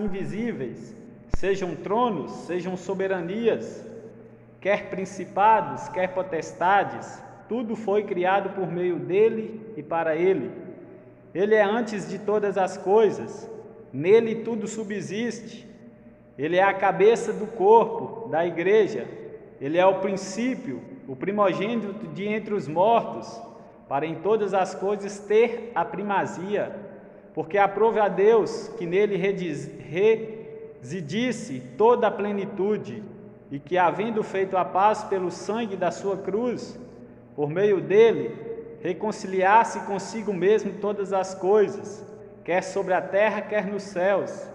invisíveis, sejam tronos, sejam soberanias, quer principados, quer potestades, tudo foi criado por meio dele e para ele. Ele é antes de todas as coisas, nele tudo subsiste. Ele é a cabeça do corpo, da igreja. Ele é o princípio, o primogênito de entre os mortos, para em todas as coisas ter a primazia, porque aprove a Deus que nele residisse toda a plenitude, e que, havendo feito a paz pelo sangue da sua cruz, por meio dele, reconciliasse consigo mesmo todas as coisas, quer sobre a terra, quer nos céus.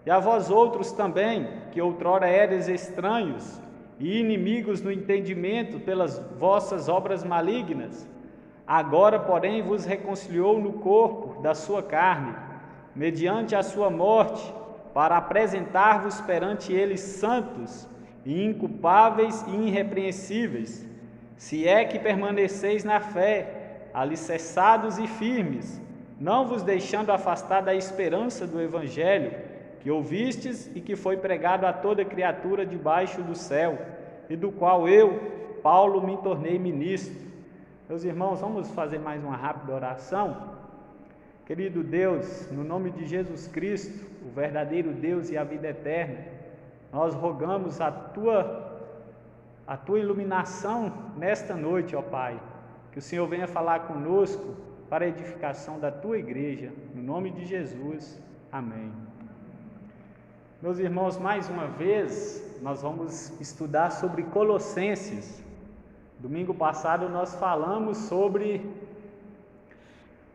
E a vós outros também, que outrora eres estranhos e inimigos no entendimento pelas vossas obras malignas, agora, porém, vos reconciliou no corpo da sua carne, mediante a sua morte, para apresentar-vos perante ele santos e inculpáveis e irrepreensíveis, se é que permaneceis na fé, alicerçados e firmes, não vos deixando afastar da esperança do Evangelho, que ouvistes e que foi pregado a toda criatura debaixo do céu, e do qual eu, Paulo, me tornei ministro. Meus irmãos, vamos fazer mais uma rápida oração? Querido Deus, no nome de Jesus Cristo, o verdadeiro Deus e a vida eterna, nós rogamos a tua iluminação nesta noite, ó Pai, que o Senhor venha falar conosco para a edificação da tua igreja, no nome de Jesus, amém. Meus irmãos, mais uma vez, nós vamos estudar sobre Colossenses. Domingo passado nós falamos sobre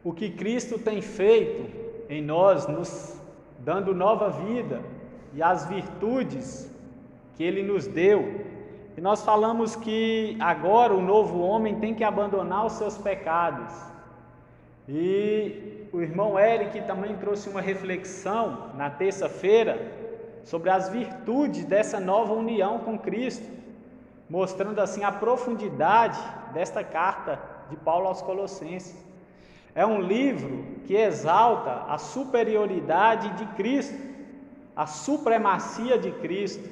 o que Cristo tem feito em nós, nos dando nova vida e as virtudes que Ele nos deu. E nós falamos que agora o novo homem tem que abandonar os seus pecados. E o irmão Eric também trouxe uma reflexão na terça-feira sobre as virtudes dessa nova união com Cristo, mostrando assim a profundidade desta carta de Paulo aos Colossenses. É um livro que exalta a superioridade de Cristo, a supremacia de Cristo.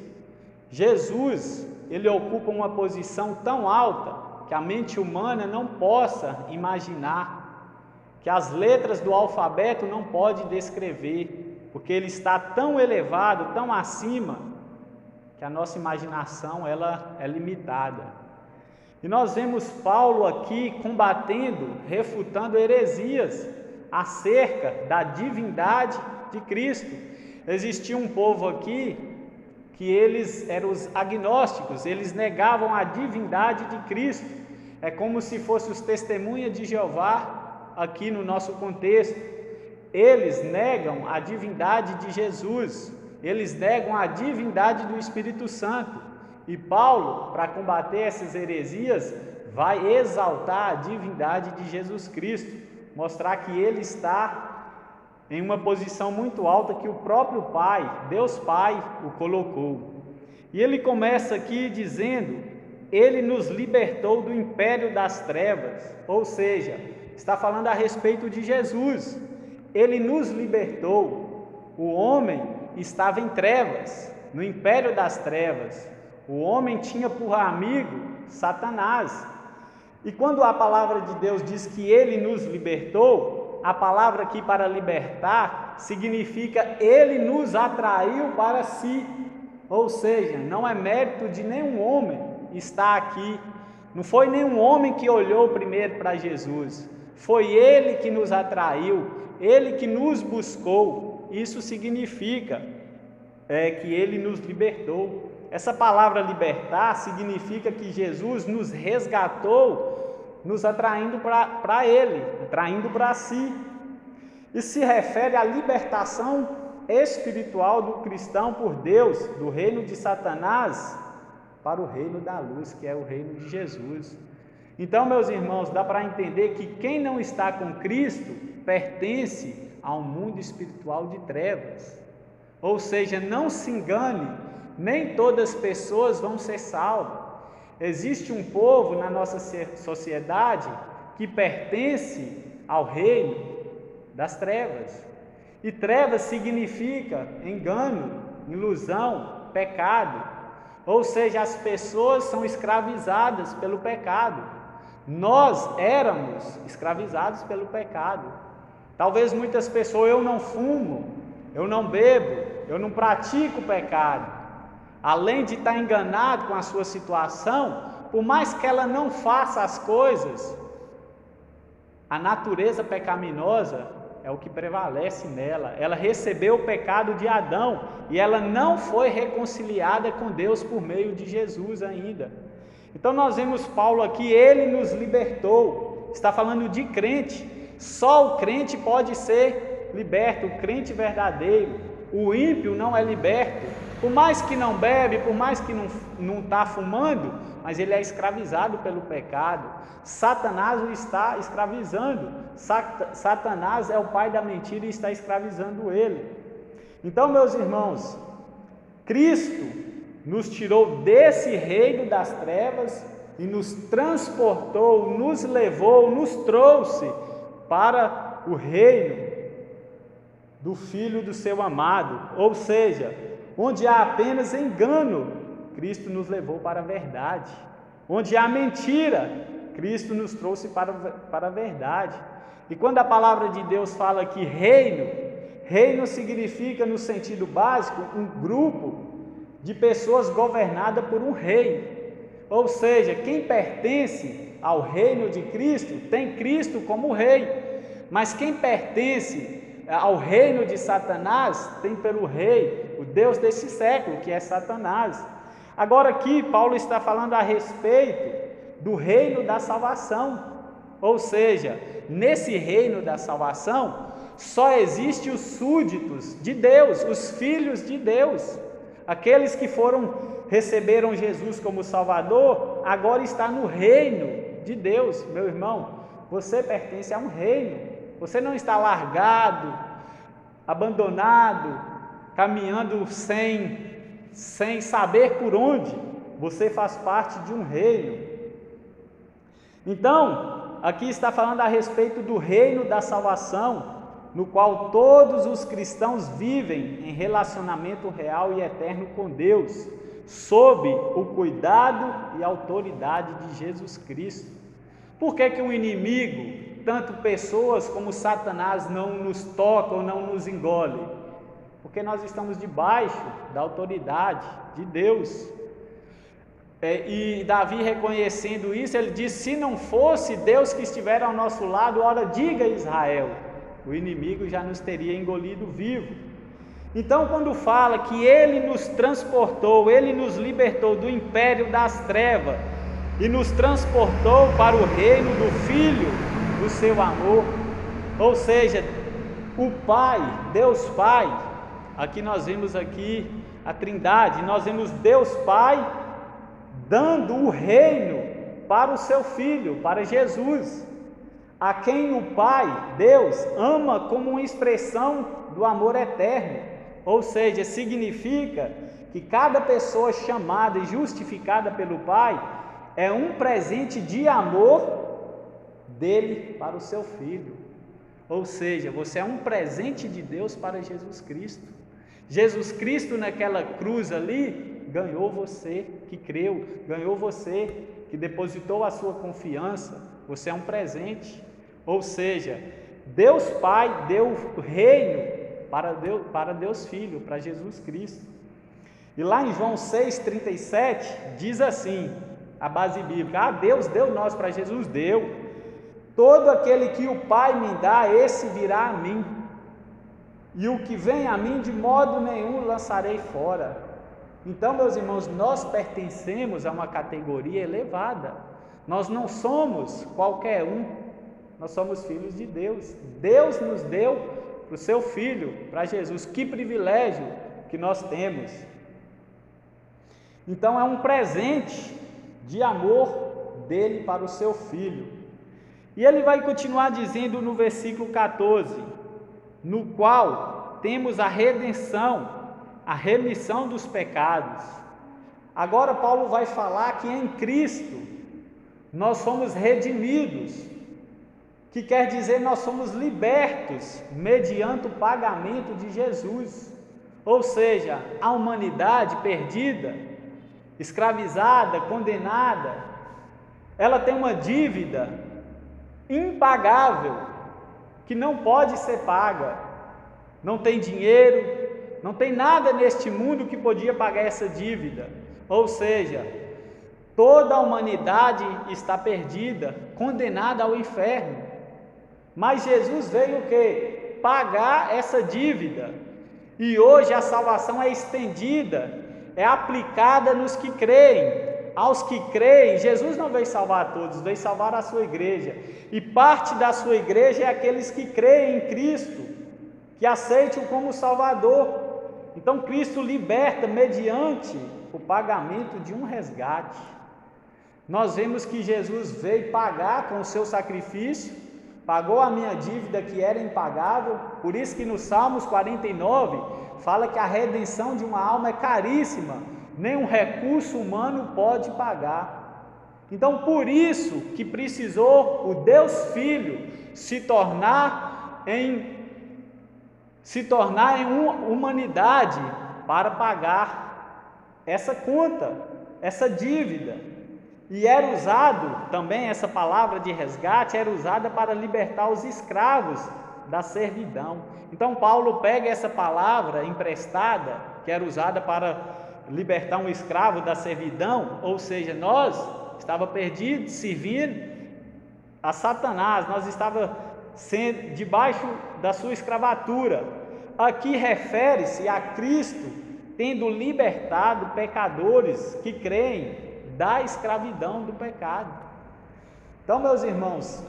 Jesus, ele ocupa uma posição tão alta que a mente humana não possa imaginar, que as letras do alfabeto não podem descrever, porque ele está tão elevado, tão acima, que a nossa imaginação ela é limitada. E nós vemos Paulo aqui combatendo, refutando heresias acerca da divindade de Cristo. Existia um povo aqui que eles eram os agnósticos, eles negavam a divindade de Cristo. É como se fossem os testemunhas de Jeová aqui no nosso contexto. Eles negam a divindade de Jesus, eles negam a divindade do Espírito Santo. E Paulo, para combater essas heresias, vai exaltar a divindade de Jesus Cristo, mostrar que ele está em uma posição muito alta que o próprio Pai, Deus Pai, o colocou. E ele começa aqui dizendo: ele nos libertou do império das trevas, ou seja, está falando a respeito de Jesus. Ele nos libertou. O homem estava em trevas, no império das trevas. O homem tinha por amigo Satanás. E quando a palavra de Deus diz que ele nos libertou, a palavra aqui para libertar significa ele nos atraiu para si. Ou seja, não é mérito de nenhum homem estar aqui. Não foi nenhum homem que olhou primeiro para Jesus. Foi ele que nos atraiu, ele que nos buscou. Isso significa que ele nos libertou. Essa palavra libertar significa que Jesus nos resgatou, nos atraindo para Ele, atraindo para si. E se refere à libertação espiritual do cristão por Deus, do reino de Satanás para o reino da luz, que é o reino de Jesus. Então, meus irmãos, dá para entender que quem não está com Cristo pertence a um mundo espiritual de trevas. Ou seja, não se engane, nem todas as pessoas vão ser salvas. Existe um povo na nossa sociedade que pertence ao reino das trevas. E trevas significa engano, ilusão, pecado. Ou seja, as pessoas são escravizadas pelo pecado. Nós éramos escravizados pelo pecado. Talvez muitas pessoas, eu não fumo, eu não bebo, eu não pratico pecado. Além de estar enganado com a sua situação, por mais que ela não faça as coisas, a natureza pecaminosa é o que prevalece nela. Ela recebeu o pecado de Adão e ela não foi reconciliada com Deus por meio de Jesus ainda. Então nós vemos Paulo aqui, ele nos libertou. Está falando de crente. Só o crente pode ser liberto, o crente verdadeiro. O ímpio não é liberto. Por mais que não bebe, por mais que não está fumando, mas ele é escravizado pelo pecado. Satanás o está escravizando. Satanás é o pai da mentira e está escravizando ele. Então, meus irmãos, Cristo nos tirou desse reino das trevas e nos transportou, nos levou, nos trouxe para o reino do Filho do seu amado. Ou seja, onde há apenas engano, Cristo nos levou para a verdade. Onde há mentira, Cristo nos trouxe para a verdade. E quando a palavra de Deus fala que reino significa, no sentido básico, um grupo de pessoas governadas por um rei. Ou seja, quem pertence ao reino de Cristo tem Cristo como rei. Mas quem pertence ao reino de Satanás tem pelo rei, o Deus desse século, que é Satanás. Agora aqui Paulo está falando a respeito do reino da salvação. Ou seja, nesse reino da salvação só existem os súditos de Deus, os filhos de Deus. Aqueles que receberam Jesus como Salvador, agora está no reino de Deus. Meu irmão, você pertence a um reino. Você não está largado, abandonado, caminhando sem saber por onde. Você faz parte de um reino. Então, aqui está falando a respeito do reino da salvação, no qual todos os cristãos vivem em relacionamento real e eterno com Deus, sob o cuidado e autoridade de Jesus Cristo. Por que o inimigo, tanto pessoas como Satanás, não nos tocam, não nos engole? Porque nós estamos debaixo da autoridade de Deus. E Davi, reconhecendo isso, ele diz: se não fosse Deus que estiver ao nosso lado, ora diga Israel, o inimigo já nos teria engolido vivo. Então, quando fala que ele nos transportou, ele nos libertou do império das trevas e nos transportou para o reino do Filho do seu amor, ou seja, o Pai, Deus Pai, aqui nós vemos aqui a Trindade, nós vemos Deus Pai dando o reino para o seu Filho, para Jesus, a quem o Pai, Deus, ama como uma expressão do amor eterno. Ou seja, significa que cada pessoa chamada e justificada pelo Pai é um presente de amor dele para o seu Filho. Ou seja, você é um presente de Deus para Jesus Cristo. Jesus Cristo naquela cruz ali ganhou você que creu, ganhou você que depositou a sua confiança. Você é um presente. Ou seja, Deus Pai deu o reino para Deus Filho, para Jesus Cristo. E lá em João 6,37 diz assim, a base bíblica: Deus deu nós para Jesus, deu. Todo aquele que o Pai me dá, esse virá a mim. E o que vem a mim, de modo nenhum lançarei fora. Então, meus irmãos, nós pertencemos a uma categoria elevada. Nós não somos qualquer um. Nós somos filhos de Deus. Deus nos deu para o seu Filho, para Jesus. Que privilégio que nós temos. Então, é um presente de amor dele para o seu Filho. E ele vai continuar dizendo no versículo 14: no qual temos a redenção, a remissão dos pecados. Agora Paulo vai falar que em Cristo nós somos redimidos. que quer dizer nós somos libertos mediante o pagamento de Jesus. Ou seja, a humanidade perdida, escravizada, condenada, ela tem uma dívida impagável, que não pode ser paga. Não tem dinheiro, não tem nada neste mundo que podia pagar essa dívida. Ou seja, toda a humanidade está perdida, condenada ao inferno. Mas Jesus veio o quê? Pagar essa dívida. E hoje a salvação é estendida, é aplicada nos que creem. Aos que creem, Jesus não veio salvar a todos, veio salvar a sua igreja. E parte da sua igreja é aqueles que creem em Cristo, que aceitam como Salvador. Então Cristo liberta mediante o pagamento de um resgate. Nós vemos que Jesus veio pagar com o seu sacrifício, pagou a minha dívida que era impagável. Por isso que no Salmos 49 fala que a redenção de uma alma é caríssima, nenhum recurso humano pode pagar. Então por isso que precisou o Deus Filho se tornar em uma humanidade para pagar essa conta, essa dívida. E era usado também, essa palavra de resgate era usada para libertar os escravos da servidão. Então Paulo pega essa palavra emprestada, que era usada para libertar um escravo da servidão, ou seja, nós estava perdidos, servindo a Satanás, nós estava sendo debaixo da sua escravatura. Aqui refere-se a Cristo tendo libertado pecadores que creem da escravidão do pecado. Então, meus irmãos,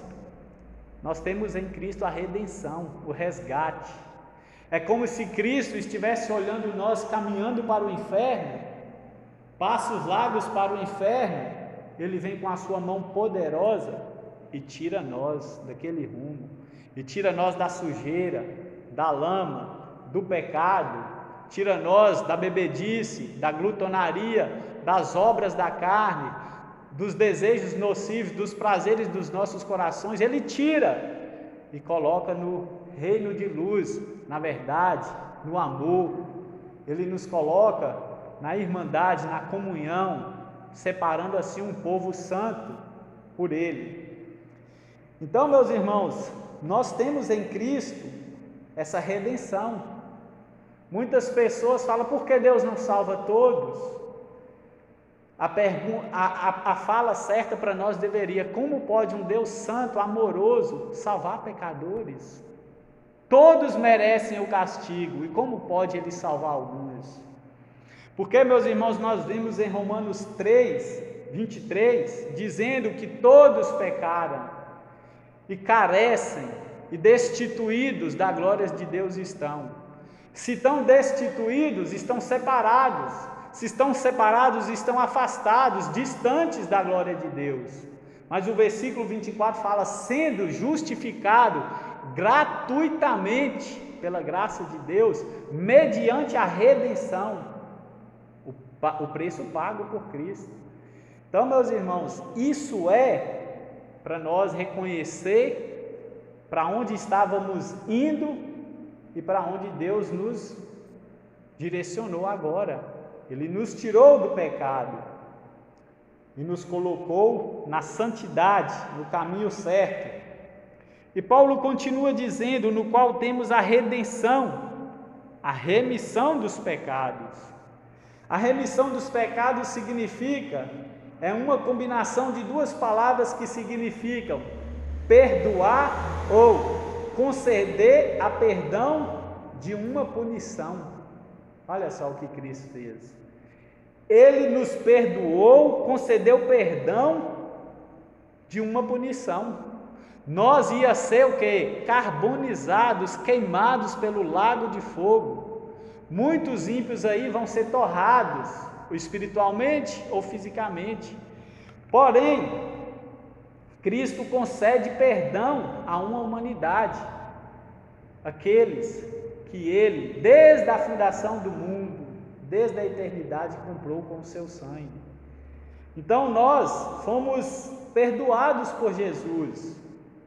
nós temos em Cristo a redenção, o resgate. É como se Cristo estivesse olhando nós caminhando para o inferno, passos largos para o inferno. Ele vem com a sua mão poderosa e tira nós daquele rumo, e tira nós da sujeira, da lama, do pecado, tira nós da bebedice, da glutonaria, das obras da carne, dos desejos nocivos, dos prazeres dos nossos corações. Ele tira e coloca no reino de luz, na verdade, no amor. Ele nos coloca na irmandade, na comunhão, separando assim um povo santo por Ele. Então, meus irmãos, nós temos em Cristo essa redenção. Muitas pessoas falam: por que Deus não salva todos? A fala certa para nós deveria: como pode um Deus santo, amoroso, salvar pecadores? Todos merecem o castigo, e como pode Ele salvar alguns? Porque, meus irmãos, nós vimos em Romanos 3, 23, dizendo que todos pecaram e carecem e destituídos da glória de Deus estão. Se estão destituídos, estão separados. Se estão separados, estão afastados, distantes da glória de Deus. Mas o versículo 24 fala: sendo justificado gratuitamente pela graça de Deus, mediante a redenção, o preço pago por Cristo. Então, meus irmãos, isso é para nós reconhecer para onde estávamos indo e para onde Deus nos direcionou agora. Ele nos tirou do pecado e nos colocou na santidade, no caminho certo. E Paulo continua dizendo: no qual temos a redenção, a remissão dos pecados. A remissão dos pecados significa, é uma combinação de duas palavras que significam perdoar ou conceder a perdão de uma punição. Olha só o que Cristo fez. Ele nos perdoou, concedeu perdão de uma punição. Nós ia ser o quê? Carbonizados, queimados pelo lago de fogo. Muitos ímpios aí vão ser torrados, espiritualmente ou fisicamente. Porém, Cristo concede perdão a uma humanidade, aqueles que Ele, desde a fundação do mundo, desde a eternidade, comprou com o seu sangue. Então nós fomos perdoados por Jesus,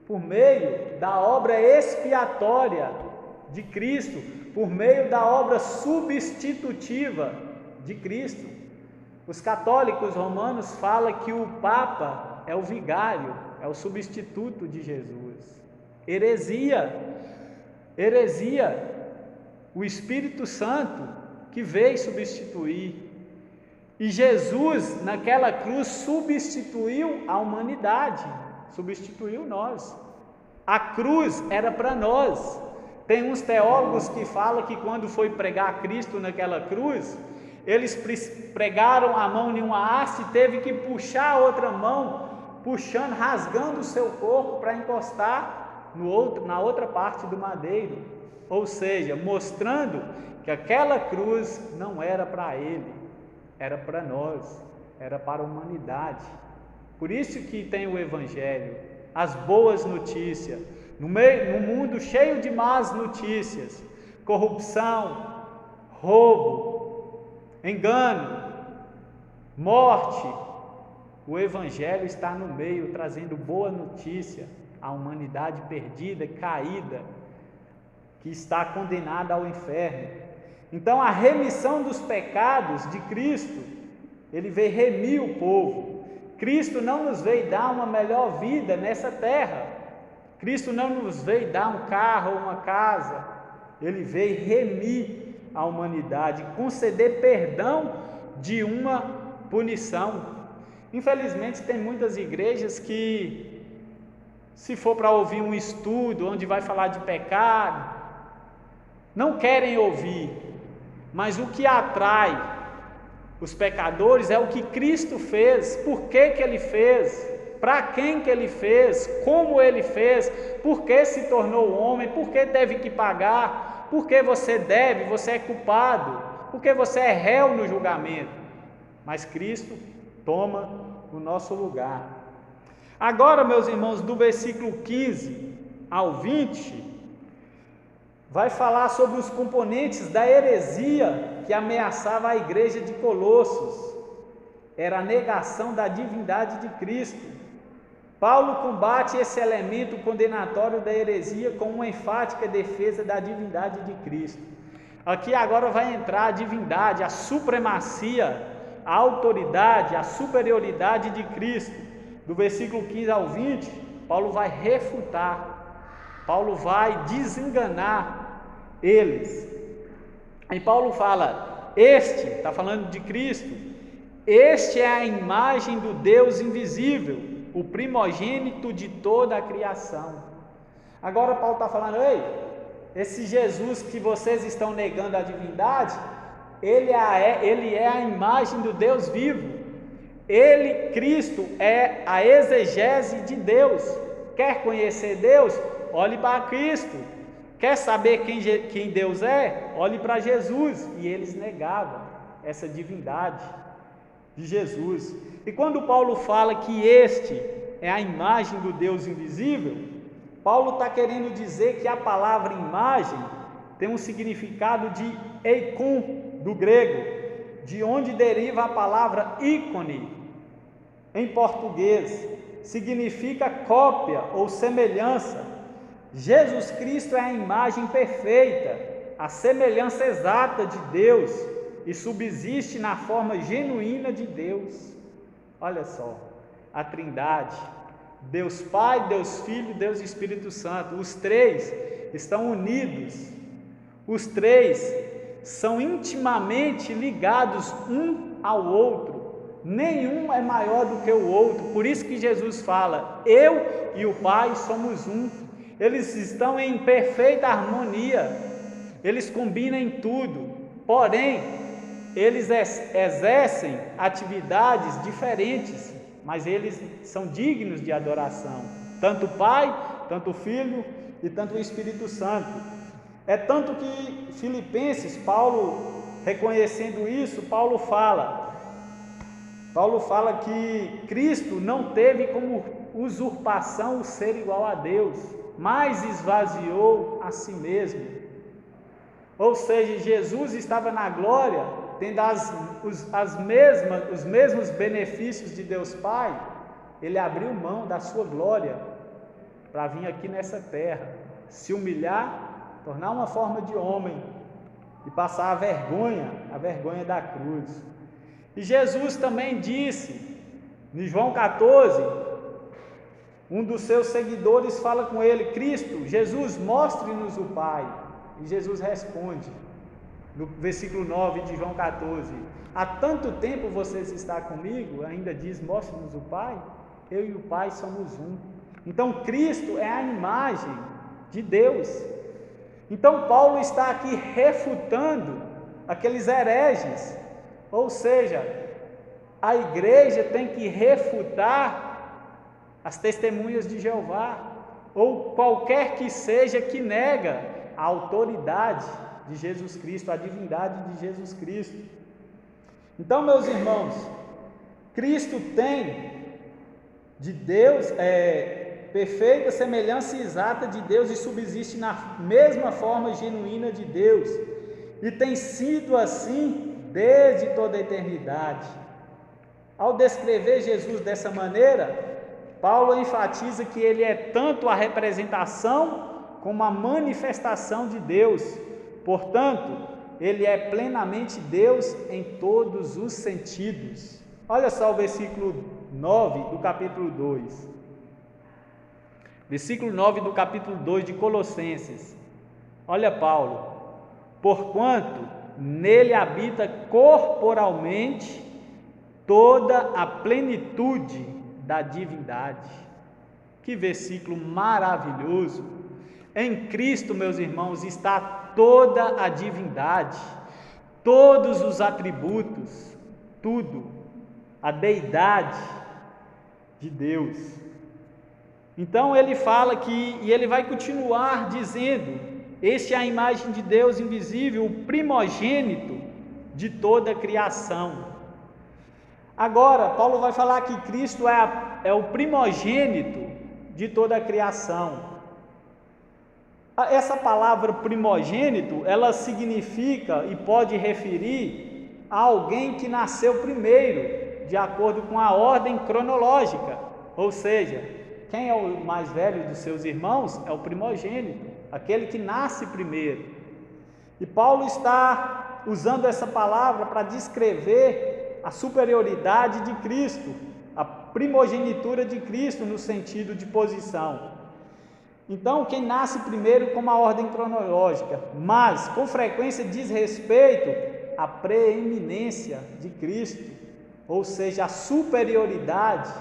por meio da obra expiatória de Cristo, por meio da obra substitutiva de Cristo. Os católicos romanos falam que o Papa é o vigário, é o substituto de Jesus. Heresia, o Espírito Santo que veio substituir. E Jesus, naquela cruz, substituiu a humanidade, substituiu nós. A cruz era para nós. Tem uns teólogos que falam que quando foi pregar Cristo naquela cruz, eles pregaram a mão em uma haste e teve que puxar a outra mão, puxando, rasgando o seu corpo para encostar na outra parte do madeiro. Ou seja, mostrando que aquela cruz não era para ele, era para nós, era para a humanidade. Por isso que tem o Evangelho, as boas notícias. No mundo cheio de más notícias, corrupção, roubo, engano, morte, o Evangelho está no meio, trazendo boa notícia à humanidade perdida, caída, que está condenada ao inferno. Então, a remissão dos pecados de Cristo, Ele veio remir o povo. Cristo não nos veio dar uma melhor vida nessa terra. Cristo não nos veio dar um carro ou uma casa. Ele veio remir a humanidade, conceder perdão de uma punição. Infelizmente, tem muitas igrejas que, se for para ouvir um estudo onde vai falar de pecado, não querem ouvir, mas o que atrai os pecadores é o que Cristo fez, por que Ele fez, para quem que Ele fez, como Ele fez, por que se tornou homem, por que teve que pagar, por que você deve, você é culpado, por que você é réu no julgamento, mas Cristo toma o nosso lugar. Agora, meus irmãos, do versículo 15 ao 20, vai falar sobre os componentes da heresia que ameaçava a igreja de Colossos. Era a negação da divindade de Cristo. Paulo combate esse elemento condenatório da heresia com uma enfática defesa da divindade de Cristo. Aqui agora vai entrar a divindade, a supremacia, a autoridade, a superioridade de Cristo. Do versículo 15 ao 20, Paulo vai refutar, Paulo vai desenganar eles. E Paulo fala, está falando de Cristo, este é a imagem do Deus invisível, o primogênito de toda a criação. Agora Paulo está falando, esse Jesus que vocês estão negando a divindade, ele é a imagem do Deus vivo. Ele, Cristo, é a exegese de Deus. Quer conhecer Deus? Olhe para Cristo. Quer saber quem Deus é? Olhe para Jesus. E eles negavam essa divindade de Jesus. E quando Paulo fala que este é a imagem do Deus invisível, Paulo está querendo dizer que a palavra imagem tem um significado de eikon, do grego, de onde deriva a palavra ícone, em português, significa cópia ou semelhança. Jesus Cristo é a imagem perfeita, a semelhança exata de Deus e subsiste na forma genuína de Deus. Olha só, a Trindade, Deus Pai, Deus Filho, Deus Espírito Santo, os três estão unidos, os três são intimamente ligados um ao outro, nenhum é maior do que o outro, por isso que Jesus fala, eu e o Pai somos um. Eles estão em perfeita harmonia, eles combinam em tudo, porém, eles exercem atividades diferentes, mas eles são dignos de adoração, tanto o Pai, tanto o Filho e tanto o Espírito Santo. É tanto que Filipenses, Paulo, reconhecendo isso, Paulo fala que Cristo não teve como usurpação o ser igual a Deus, mas esvaziou a si mesmo. Ou seja, Jesus estava na glória, tendo os mesmos benefícios de Deus Pai, ele abriu mão da sua glória para vir aqui nessa terra, se humilhar, tornar uma forma de homem e passar a vergonha da cruz. E Jesus também disse, em João 14, um dos seus seguidores fala com ele: Cristo, Jesus, mostre-nos o Pai. E Jesus responde, no versículo 9 de João 14: há tanto tempo vocês estão comigo, ainda diz, mostre-nos o Pai. Eu e o Pai somos um. Então Cristo é a imagem de Deus. Então Paulo está aqui refutando aqueles hereges, ou seja, a igreja tem que refutar as testemunhas de Jeová, ou qualquer que seja que nega a autoridade de Jesus Cristo, a divindade de Jesus Cristo. Então, meus irmãos, Cristo tem de Deus, perfeita semelhança exata de Deus e subsiste na mesma forma genuína de Deus, e tem sido assim desde toda a eternidade. Ao descrever Jesus dessa maneira, Paulo enfatiza que ele é tanto a representação como a manifestação de Deus. Portanto, ele é plenamente Deus em todos os sentidos. Olha só o versículo 9 do capítulo 2. Versículo 9 do capítulo 2 de Colossenses. Olha Paulo: porquanto nele habita corporalmente toda a plenitude da divindade. Que versículo maravilhoso! Em Cristo, meus irmãos, está toda a divindade, todos os atributos, tudo, a deidade de Deus. Então ele fala e ele vai continuar dizendo: este é a imagem de Deus invisível, o primogênito de toda a criação. Agora, Paulo vai falar que Cristo é o primogênito de toda a criação. Essa palavra primogênito, ela significa e pode referir a alguém que nasceu primeiro, de acordo com a ordem cronológica. Ou seja, quem é o mais velho dos seus irmãos é o primogênito, aquele que nasce primeiro. E Paulo está usando essa palavra para descrever a superioridade de Cristo, a primogenitura de Cristo no sentido de posição. Então, quem nasce primeiro como a ordem cronológica, mas com frequência diz respeito à preeminência de Cristo, ou seja, a superioridade,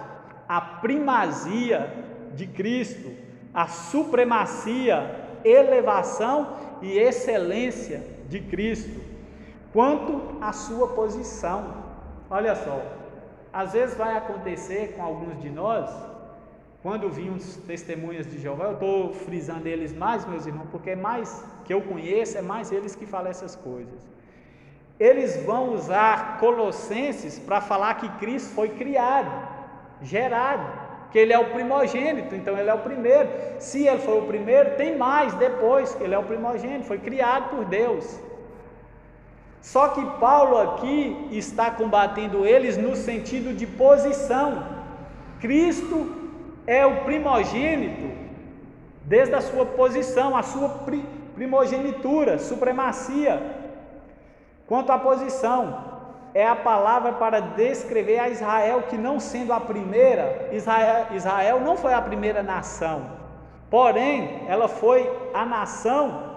a primazia de Cristo, a supremacia, elevação e excelência de Cristo, quanto à sua posição. Olha só, às vezes vai acontecer com alguns de nós, quando vinham os testemunhas de Jeová, eu estou frisando eles mais, meus irmãos, porque é mais que eu conheço, é mais eles que falam essas coisas. Eles vão usar Colossenses para falar que Cristo foi criado, gerado, que ele é o primogênito, então ele é o primeiro. Se ele foi o primeiro, tem mais depois, que ele é o primogênito, foi criado por Deus. Só que Paulo aqui está combatendo eles no sentido de posição. Cristo é o primogênito desde a sua posição, a sua primogenitura, supremacia. Quanto à posição, é a palavra para descrever a Israel que, não sendo a primeira, Israel não foi a primeira nação, porém ela foi a nação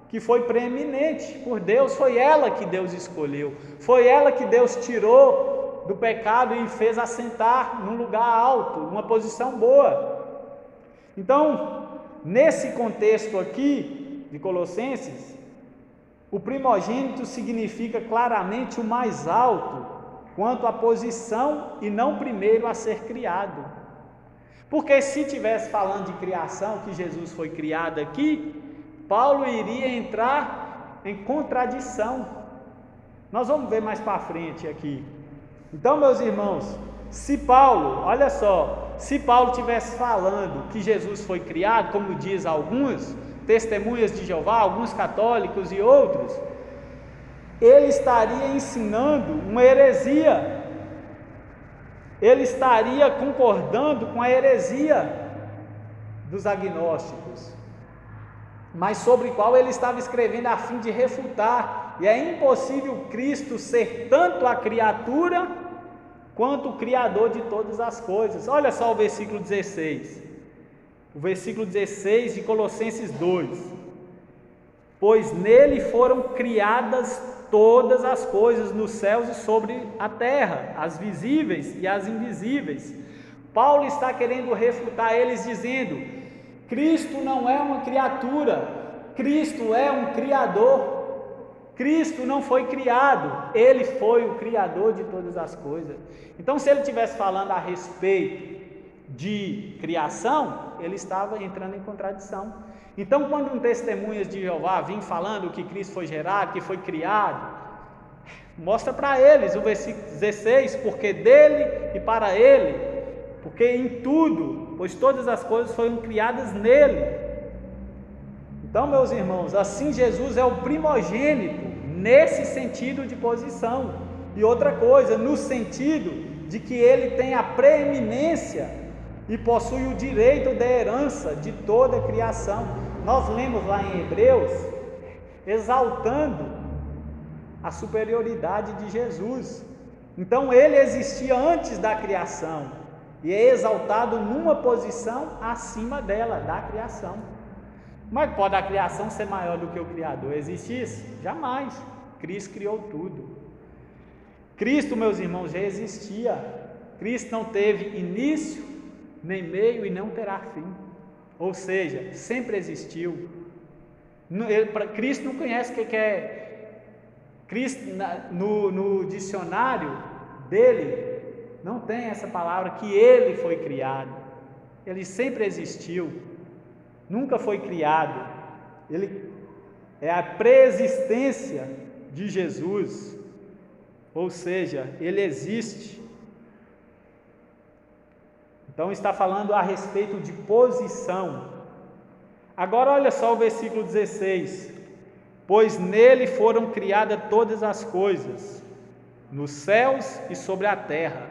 que foi preeminente por Deus, foi ela que Deus escolheu, foi ela que Deus tirou do pecado e fez assentar num lugar alto, uma posição boa. Então, nesse contexto aqui de Colossenses, o primogênito significa claramente o mais alto quanto à posição e não primeiro a ser criado. Porque se estivesse falando de criação, que Jesus foi criado aqui, Paulo iria entrar em contradição. Nós vamos ver mais para frente aqui. Então, meus irmãos, se Paulo, olha só, se Paulo estivesse falando que Jesus foi criado, como diz alguns testemunhas de Jeová, alguns católicos e outros, ele estaria ensinando uma heresia, ele estaria concordando com a heresia dos agnósticos, mas sobre o qual ele estava escrevendo a fim de refutar. E é impossível Cristo ser tanto a criatura quanto o Criador de todas as coisas. Olha só o versículo 16. O versículo 16 de Colossenses 2. Pois nele foram criadas todas as coisas nos céus e sobre a terra, as visíveis e as invisíveis. Paulo está querendo refutar eles dizendo: Cristo não é uma criatura, Cristo é um Criador. Cristo não foi criado, Ele foi o Criador de todas as coisas. Então, se ele estivesse falando a respeito de criação, ele estava entrando em contradição. Então, quando um testemunhas de Jeová vem falando que Cristo foi gerado, que foi criado, mostra para eles o versículo 16, porque dele e para ele, porque em tudo, pois todas as coisas foram criadas nele. Então, meus irmãos, assim Jesus é o primogênito nesse sentido de posição. E outra coisa, no sentido de que ele tem a preeminência e possui o direito da herança de toda a criação. Nós lemos lá em Hebreus, exaltando a superioridade de Jesus. Então ele existia antes da criação e é exaltado numa posição acima dela, da criação. Mas pode a criação ser maior do que o Criador? Existe isso? Jamais. Cristo criou tudo. Cristo, meus irmãos, já existia. Cristo não teve início, nem meio e não terá fim. Ou seja, sempre existiu. Cristo não conhece o que é. Cristo, no dicionário dele, não tem essa palavra que ele foi criado. Ele sempre existiu. Nunca foi criado. Ele é a preexistência de Jesus, ou seja, ele existe. Então está falando a respeito de posição. Agora olha só o versículo 16. Pois nele foram criadas todas as coisas, nos céus e sobre a terra.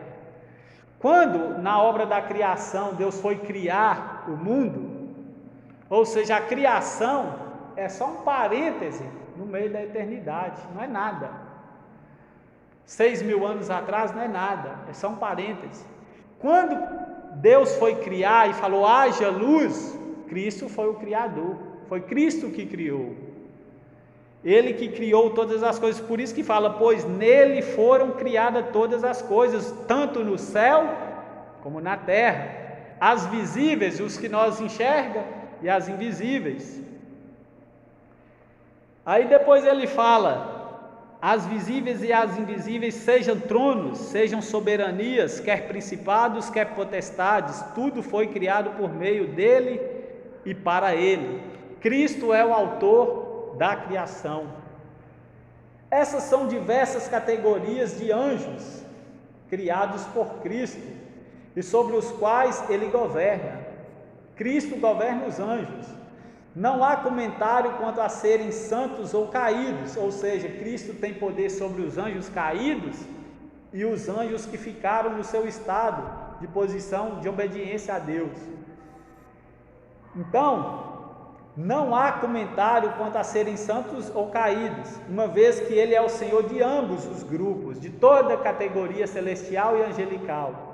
Quando na obra da criação Deus foi criar o mundo, ou seja, a criação é só um parêntese no meio da eternidade, não é nada. 6.000 anos atrás não é nada, é só um parêntese. Quando Deus foi criar e falou haja luz, Cristo foi o Criador, foi Cristo que criou. Ele que criou todas as coisas, por isso que fala, pois nele foram criadas todas as coisas, tanto no céu como na terra, as visíveis, os que nós enxergamos, e as invisíveis. Aí depois ele fala, as visíveis e as invisíveis, sejam tronos, sejam soberanias, quer principados, quer potestades, tudo foi criado por meio dele e para ele. Cristo é o autor da criação. Essas são diversas categorias de anjos criados por Cristo e sobre os quais ele governa. Cristo governa os anjos. Não há comentário quanto a serem santos ou caídos, ou seja, Cristo tem poder sobre os anjos caídos e os anjos que ficaram no seu estado de posição de obediência a Deus. Então, não há comentário quanto a serem santos ou caídos, uma vez que Ele é o Senhor de ambos os grupos, de toda a categoria celestial e angelical.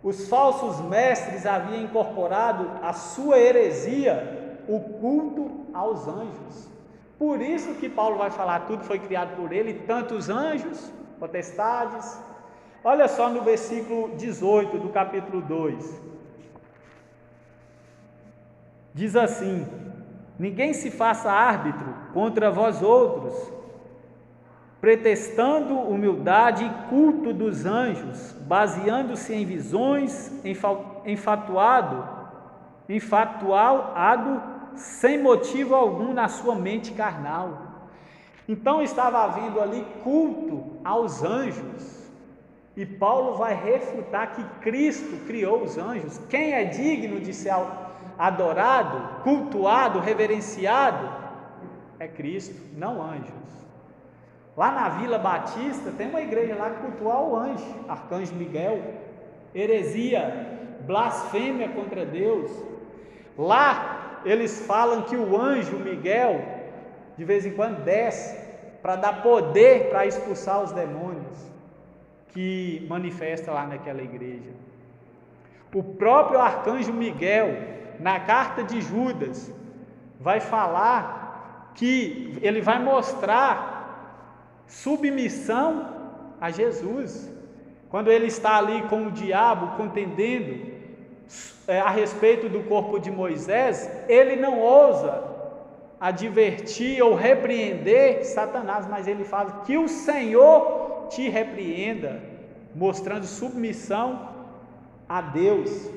Os falsos mestres haviam incorporado a sua heresia, o culto aos anjos. Por isso que Paulo vai falar, tudo foi criado por ele, tanto os anjos, potestades. Olha só no versículo 18 do capítulo 2. Diz assim: ninguém se faça árbitro contra vós outros, pretextando humildade e culto dos anjos, baseando-se em visões, enfatuado, sem motivo algum na sua mente carnal. Então estava havendo ali culto aos anjos, e Paulo vai refutar que Cristo criou os anjos. Quem é digno de ser adorado, cultuado, reverenciado, é Cristo, não anjos. Lá na Vila Batista tem uma igreja lá que cultua o anjo, Arcanjo Miguel, heresia, blasfêmia contra Deus. Lá eles falam que o anjo Miguel, de vez em quando, desce para dar poder para expulsar os demônios que manifesta lá naquela igreja. O próprio arcanjo Miguel, na carta de Judas, vai falar que ele vai mostrar submissão a Jesus. Quando ele está ali com o diabo contendendo a respeito do corpo de Moisés, ele não ousa advertir ou repreender Satanás, mas ele fala que o Senhor te repreenda, mostrando submissão a Deus.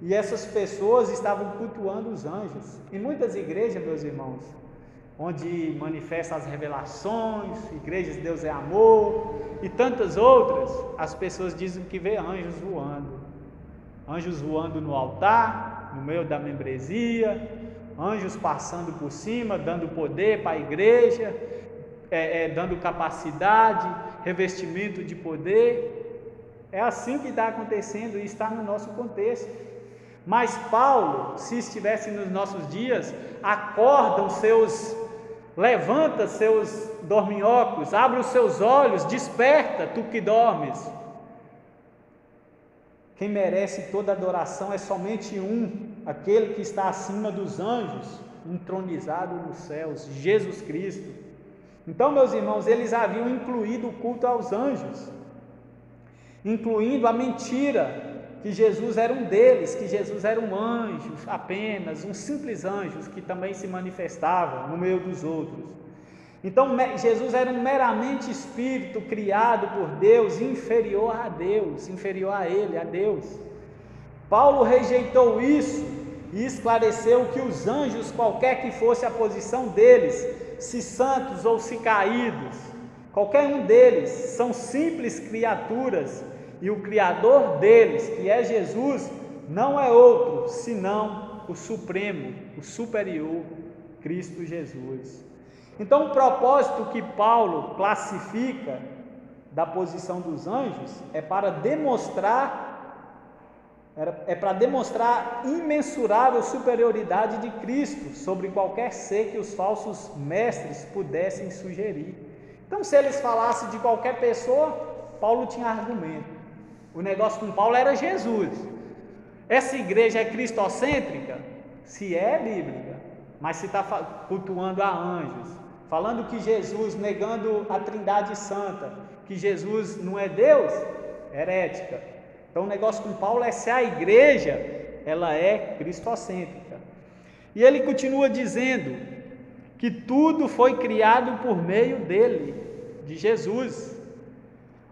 E essas pessoas estavam cultuando os anjos. Em muitas igrejas, meus irmãos, onde manifesta as revelações, igrejas Deus é amor e tantas outras, as pessoas dizem que vê anjos voando no altar, no meio da membresia, anjos passando por cima, dando poder para a igreja, dando capacidade, revestimento de poder. É assim que está acontecendo e está no nosso contexto. Mas Paulo, se estivesse nos nossos dias, levanta seus dorminhocos, abre os seus olhos, desperta, tu que dormes. Quem merece toda adoração é somente aquele que está acima dos anjos, entronizado nos céus, Jesus Cristo. Então, meus irmãos, eles haviam incluído o culto aos anjos, incluindo a mentira que Jesus era um deles, que Jesus era um anjo apenas, um simples anjo que também se manifestava no meio dos outros. Então Jesus era um meramente espírito criado por Deus, inferior a Deus, inferior a Ele, a Deus. Paulo rejeitou isso e esclareceu que os anjos, qualquer que fosse a posição deles, se santos ou se caídos, qualquer um deles, são simples criaturas, e o Criador deles, que é Jesus, não é outro senão o Supremo, o Superior, Cristo Jesus. Então, o propósito que Paulo classifica da posição dos anjos é para demonstrar imensurável superioridade de Cristo sobre qualquer ser que os falsos mestres pudessem sugerir. Então, se eles falassem de qualquer pessoa, Paulo tinha argumento. O negócio com Paulo era Jesus. Essa igreja é cristocêntrica? Se é bíblica, mas se está cultuando a anjos, falando que Jesus, negando a Trindade Santa, que Jesus não é Deus, herética. Então o negócio com Paulo é se a igreja ela é cristocêntrica. E ele continua dizendo que tudo foi criado por meio dele, de Jesus.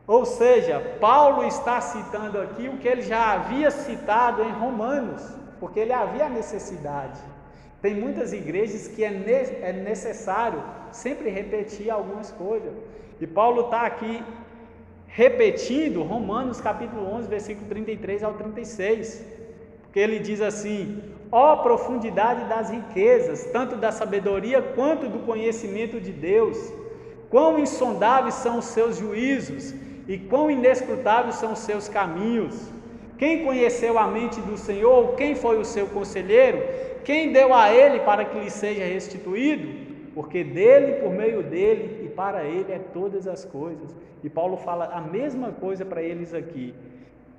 Ou seja, Paulo está citando aqui o que ele já havia citado em Romanos, porque ele havia necessidade. Tem muitas igrejas que é necessário sempre repetir algumas coisas. E Paulo está aqui repetindo Romanos capítulo 11, versículo 33 ao 36. Porque ele diz assim: ó profundidade das riquezas, tanto da sabedoria quanto do conhecimento de Deus, quão insondáveis são os seus juízos, e quão inescrutáveis são os seus caminhos. Quem conheceu a mente do Senhor? Quem foi o seu conselheiro? Quem deu a ele para que lhe seja restituído? Porque dele, por meio dele e para ele é todas as coisas. E Paulo fala a mesma coisa para eles aqui.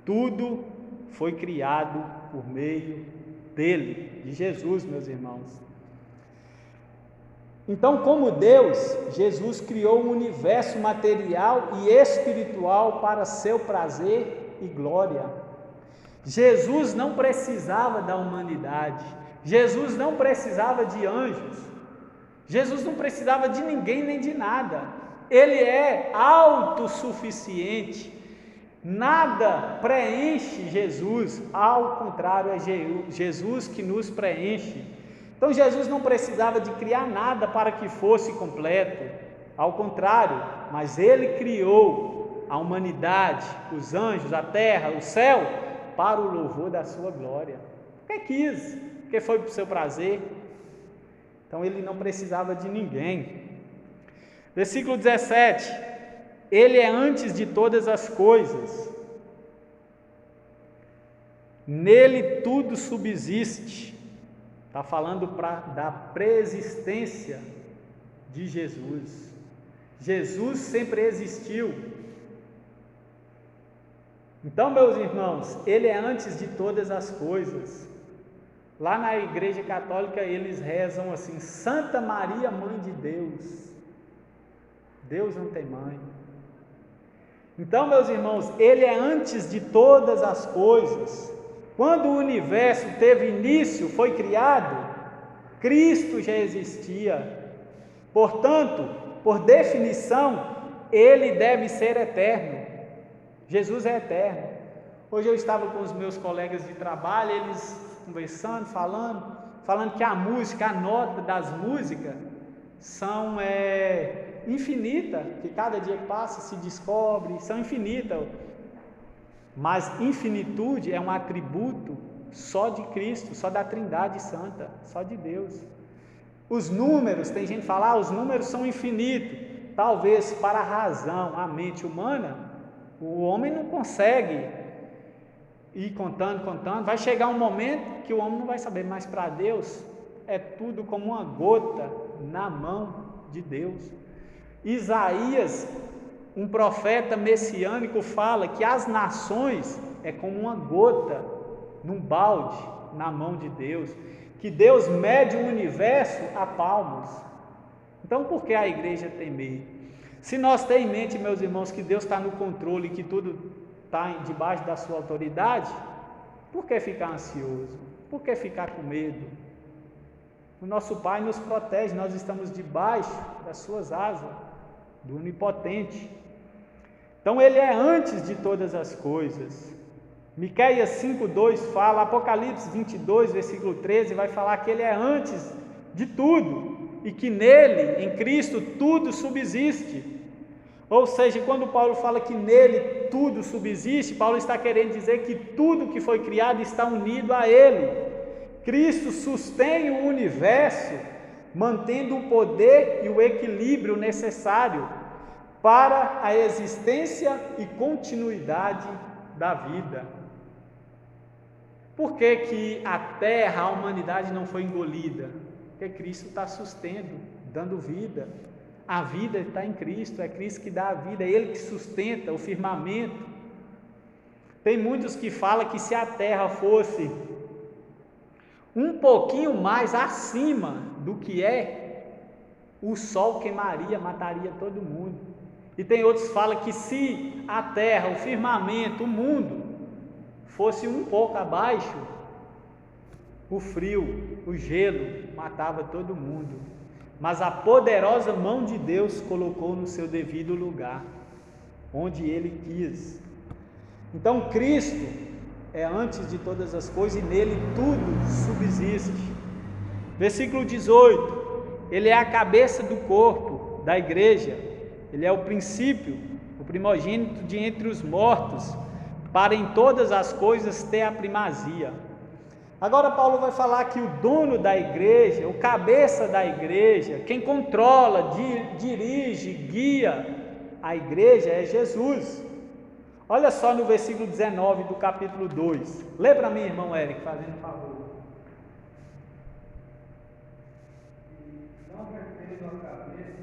Tudo foi criado por meio dele, de Jesus, meus irmãos. Então, como Deus, Jesus criou um universo material e espiritual para seu prazer e glória. Jesus não precisava da humanidade, Jesus não precisava de anjos, Jesus não precisava de ninguém nem de nada. Ele é autossuficiente, nada preenche Jesus, ao contrário, é Jesus que nos preenche. Então Jesus não precisava de criar nada para que fosse completo, ao contrário, mas Ele criou a humanidade, os anjos, a terra, o céu, para o louvor da sua glória. Porque quis, porque foi para o seu prazer. Então Ele não precisava de ninguém. Versículo 17: Ele é antes de todas as coisas, nele tudo subsiste. Está falando da preexistência de Jesus. Jesus sempre existiu. Então, meus irmãos, Ele é antes de todas as coisas. Lá na Igreja Católica eles rezam assim: Santa Maria, Mãe de Deus. Deus não tem mãe. Então, meus irmãos, Ele é antes de todas as coisas. Quando o universo teve início, foi criado, Cristo já existia. Portanto, por definição, Ele deve ser eterno. Jesus é eterno. Hoje eu estava com os meus colegas de trabalho, eles conversando, falando que a música, a nota das músicas são infinitas, que cada dia que passa se descobre, são infinitas. Mas infinitude é um atributo só de Cristo, só da Trindade Santa, só de Deus. Os números, tem gente que fala, os números são infinitos. Talvez para a razão, a mente humana, o homem não consegue ir contando. Vai chegar um momento que o homem não vai saber, mas para Deus é tudo como uma gota na mão de Deus. Isaías, um profeta messiânico, fala que as nações é como uma gota num balde na mão de Deus, que Deus mede o universo a palmos. Então, por que a igreja temer? Se nós temos em mente, meus irmãos, que Deus está no controle, que tudo está debaixo da sua autoridade, por que ficar ansioso? Por que ficar com medo? O nosso Pai nos protege, nós estamos debaixo das suas asas, do Onipotente. Então Ele é antes de todas as coisas. Miqueias 5:2 fala, Apocalipse 22, versículo 13, vai falar que Ele é antes de tudo, e que nele, em Cristo, tudo subsiste. Ou seja, quando Paulo fala que nele tudo subsiste, Paulo está querendo dizer que tudo que foi criado está unido a Ele. Cristo sustém o universo, mantendo o poder e o equilíbrio necessário para a existência e continuidade da vida. Por que que a terra, a humanidade não foi engolida? Porque Cristo está sustendo, dando vida. A vida está em Cristo, é Cristo que dá a vida, é Ele que sustenta o firmamento. Tem muitos que falam que se a terra fosse um pouquinho mais acima do que é, o sol queimaria, mataria todo mundo. E tem outros que falam que se a terra, o firmamento, o mundo fosse um pouco abaixo, o frio, o gelo matava todo mundo. Mas a poderosa mão de Deus colocou no seu devido lugar, onde Ele quis. Então Cristo é antes de todas as coisas e nele tudo subsiste. Versículo 18, Ele é a cabeça do corpo da igreja, Ele é o princípio, o primogênito de entre os mortos, para em todas as coisas ter a primazia. Agora Paulo vai falar que o dono da igreja, o cabeça da igreja, quem controla, dirige, guia a igreja é Jesus. Olha só no versículo 19 do capítulo 2. Lê para mim, irmão Eric, fazendo favor. Não retendo a cabeça,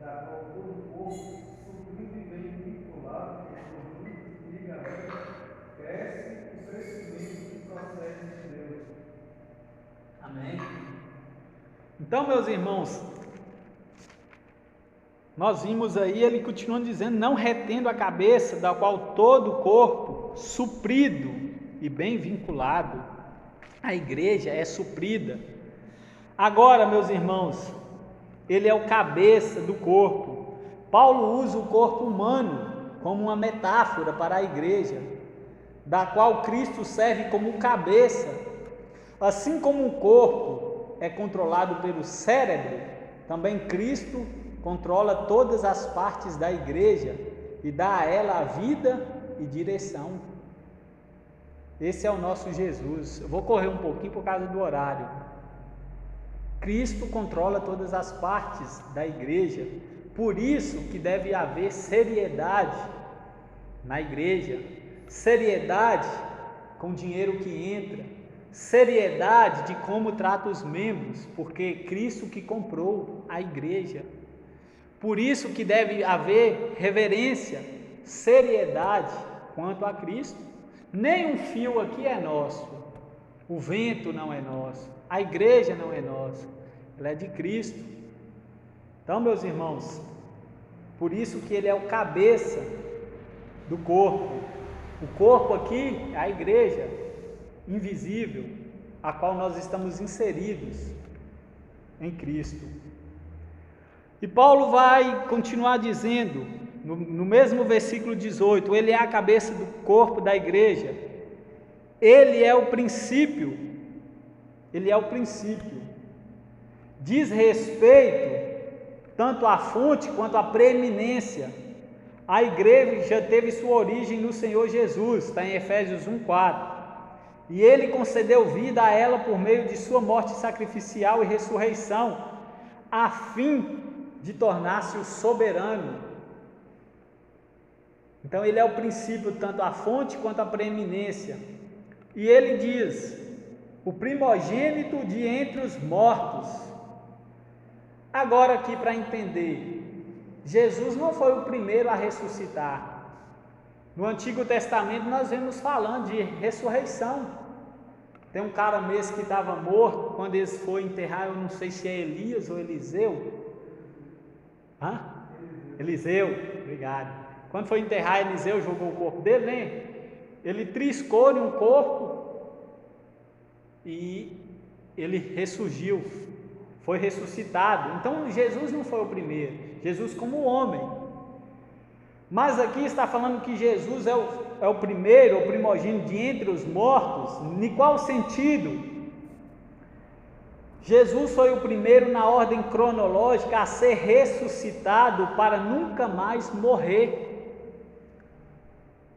da qual todo o corpo, suprindo e bem vinculado, por ligamento, cresce o crescimento que procede de Deus. Amém? Então, meus irmãos, nós vimos aí, ele continua dizendo, não retendo a cabeça, da qual todo o corpo, suprido e bem vinculado, a igreja é suprida. Agora, meus irmãos, ele é o cabeça do corpo. Paulo usa o corpo humano como uma metáfora para a igreja, da qual Cristo serve como cabeça. Assim como o corpo é controlado pelo cérebro, também Cristo controla todas as partes da igreja e dá a ela a vida e direção. Esse é o nosso Jesus. Eu vou correr um pouquinho por causa do horário. Cristo controla todas as partes da igreja, por isso que deve haver seriedade na igreja, seriedade com o dinheiro que entra, seriedade de como trata os membros, porque Cristo que comprou a igreja. Por isso que deve haver reverência, seriedade quanto a Cristo. Nem um fio aqui é nosso, o vento não é nosso, a igreja não é nossa, ela é de Cristo. Então, meus irmãos, por isso que ele é o cabeça do corpo. O corpo aqui é a igreja invisível, a qual nós estamos inseridos em Cristo. E Paulo vai continuar dizendo, no mesmo versículo 18, ele é a cabeça do corpo da igreja, ele é o princípio, diz respeito tanto à fonte quanto à preeminência. A igreja teve sua origem no Senhor Jesus, está em Efésios 1:4, e ele concedeu vida a ela por meio de sua morte sacrificial e ressurreição, a fim de tornar-se o soberano. Então ele é o princípio, tanto a fonte quanto a preeminência. E ele diz, o primogênito de entre os mortos. Agora aqui para entender, Jesus não foi o primeiro a ressuscitar. No Antigo Testamento nós vemos falando de ressurreição. Tem um cara mesmo que estava morto, quando eles foram enterrar, eu não sei se é Elias ou Eliseu. Eliseu, obrigado. Quando foi enterrar, Eliseu jogou o corpo dele, né? Ele triscou em um corpo e ele ressurgiu, foi ressuscitado. Então Jesus não foi o primeiro, Jesus como homem. Mas aqui está falando que Jesus é o primeiro, o primogênito de entre os mortos. Em qual sentido? Jesus foi o primeiro na ordem cronológica a ser ressuscitado para nunca mais morrer.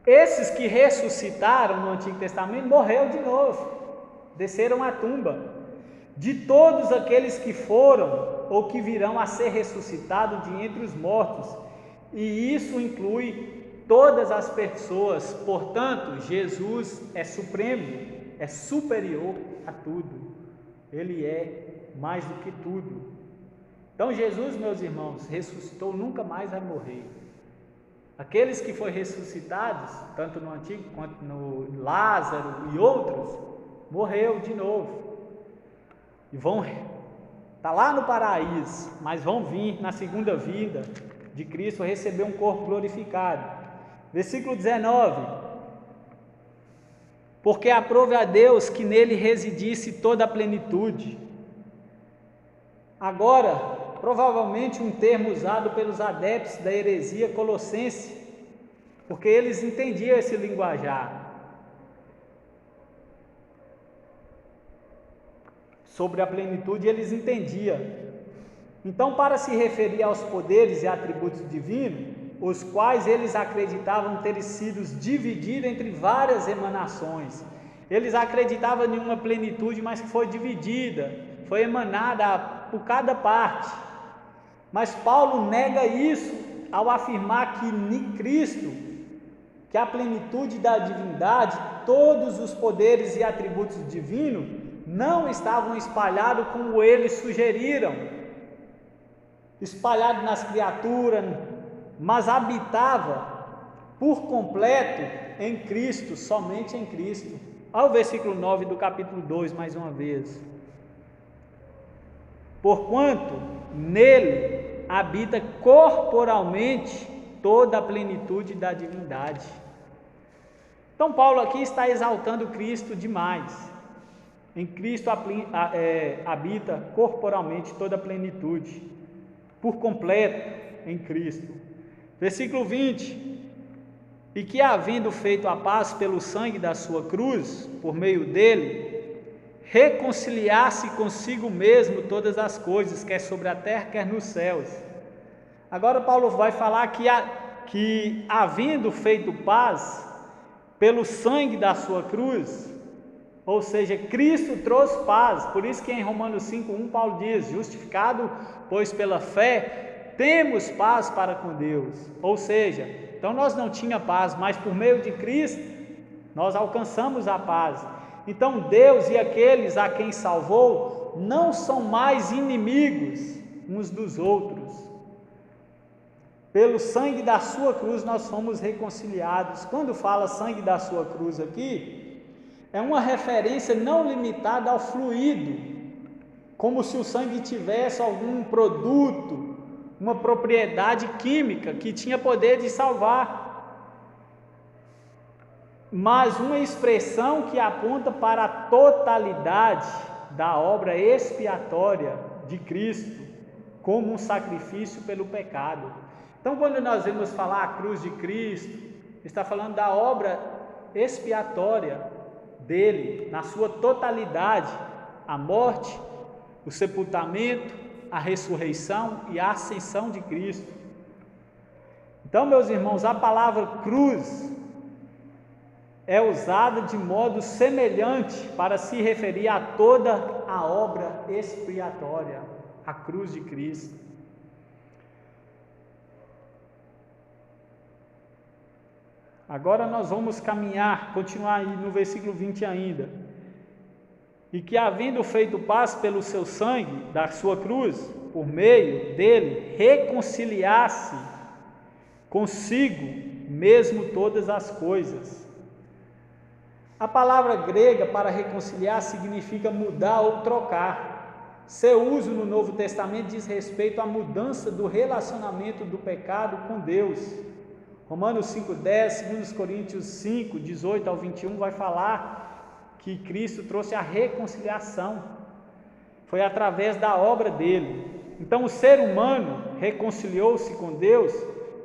Esses que ressuscitaram no Antigo Testamento morreram de novo, desceram à tumba. De todos aqueles que foram ou que virão a ser ressuscitados de entre os mortos, e isso inclui todas as pessoas. Portanto, Jesus é supremo, é superior a tudo. Ele é mais do que tudo. Então Jesus, meus irmãos, ressuscitou, nunca mais vai morrer. Aqueles que foram ressuscitados, tanto no Antigo quanto no Lázaro e outros, morreu de novo. E vão estar lá no paraíso, mas vão vir na segunda vinda de Cristo receber um corpo glorificado. Versículo 19. Porque aprove a Deus que nele residisse toda a plenitude. Agora, provavelmente um termo usado pelos adeptos da heresia colossense, porque eles entendiam esse linguajar. Sobre a plenitude eles entendiam. Então, para se referir aos poderes e atributos divinos, os quais eles acreditavam ter sido divididos entre várias emanações. Eles acreditavam em uma plenitude, mas que foi dividida, foi emanada por cada parte. Mas Paulo nega isso ao afirmar que em Cristo, que a plenitude da divindade, todos os poderes e atributos divinos, não estavam espalhados como eles sugeriram, espalhados nas criaturas, mas habitava por completo em Cristo, somente em Cristo. Olha o versículo 9 do capítulo 2, mais uma vez. Porquanto nele habita corporalmente toda a plenitude da divindade. Então Paulo aqui está exaltando Cristo demais. Em Cristo habita corporalmente toda a plenitude, por completo em Cristo. Versículo 20, e que havendo feito a paz pelo sangue da sua cruz, por meio dele, reconciliasse consigo mesmo todas as coisas, quer sobre a terra, quer nos céus. Agora Paulo vai falar que havendo feito paz pelo sangue da sua cruz, ou seja, Cristo trouxe paz. Por isso que em Romanos 5:1 Paulo diz, justificado pois pela fé, temos paz para com Deus. Ou seja, então nós não tínhamos paz, mas por meio de Cristo nós alcançamos a paz. Então Deus e aqueles a quem salvou não são mais inimigos uns dos outros. Pelo sangue da sua cruz nós fomos reconciliados. Quando fala sangue da sua cruz aqui, é uma referência não limitada ao fluido, como se o sangue tivesse algum produto, uma propriedade química que tinha poder de salvar, mas uma expressão que aponta para a totalidade da obra expiatória de Cristo, como um sacrifício pelo pecado. Então, quando nós vemos falar a cruz de Cristo, está falando da obra expiatória dele, na sua totalidade, a morte, o sepultamento, a ressurreição e a ascensão de Cristo. Então, meus irmãos, a palavra cruz é usada de modo semelhante para se referir a toda a obra expiatória, a cruz de Cristo. Agora nós vamos continuar aí no versículo 20 ainda. E que, havendo feito paz pelo seu sangue, da sua cruz, por meio dele, reconciliasse consigo mesmo todas as coisas. A palavra grega para reconciliar significa mudar ou trocar. Seu uso no Novo Testamento diz respeito à mudança do relacionamento do pecado com Deus. Romanos 5,10, 2 Coríntios 5, 18 ao 21 vai falar que Cristo trouxe a reconciliação. Foi através da obra dele. Então o ser humano reconciliou-se com Deus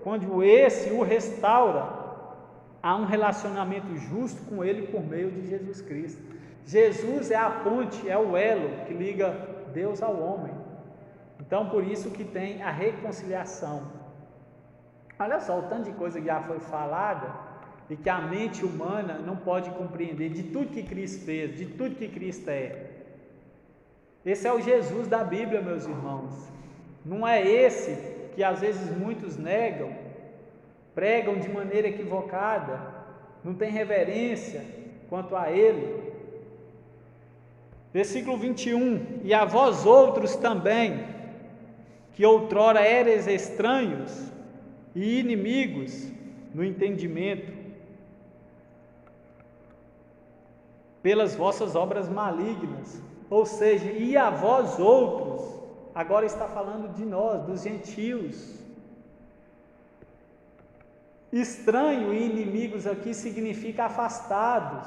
quando esse o restaura a um relacionamento justo com ele por meio de Jesus Cristo. Jesus é a ponte, é o elo que liga Deus ao homem. Então por isso que tem a reconciliação. Olha só o tanto de coisa que já foi falada e que a mente humana não pode compreender, de tudo que Cristo fez, de tudo que Cristo é. Esse é o Jesus da Bíblia, meus irmãos. Não é esse que às vezes muitos negam, pregam de maneira equivocada, não tem reverência quanto a ele. Versículo 21, e a vós outros também, que outrora eres estranhos e inimigos no entendimento, pelas vossas obras malignas, ou seja, e a vós outros, agora está falando de nós, dos gentios. Estranho e inimigos aqui significa afastados.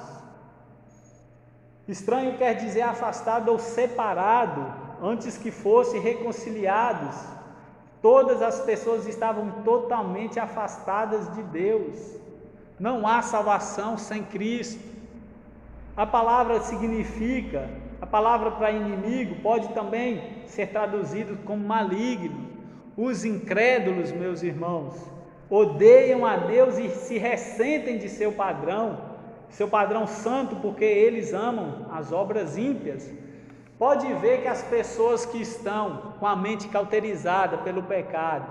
Estranho quer dizer afastado ou separado, antes que fossem reconciliados. Todas as pessoas estavam totalmente afastadas de Deus. Não há salvação sem Cristo. A palavra significa, a palavra para inimigo pode também ser traduzido como maligno. Os incrédulos, meus irmãos, odeiam a Deus e se ressentem de seu padrão santo, porque eles amam as obras ímpias. Pode ver que as pessoas que estão com a mente cauterizada pelo pecado,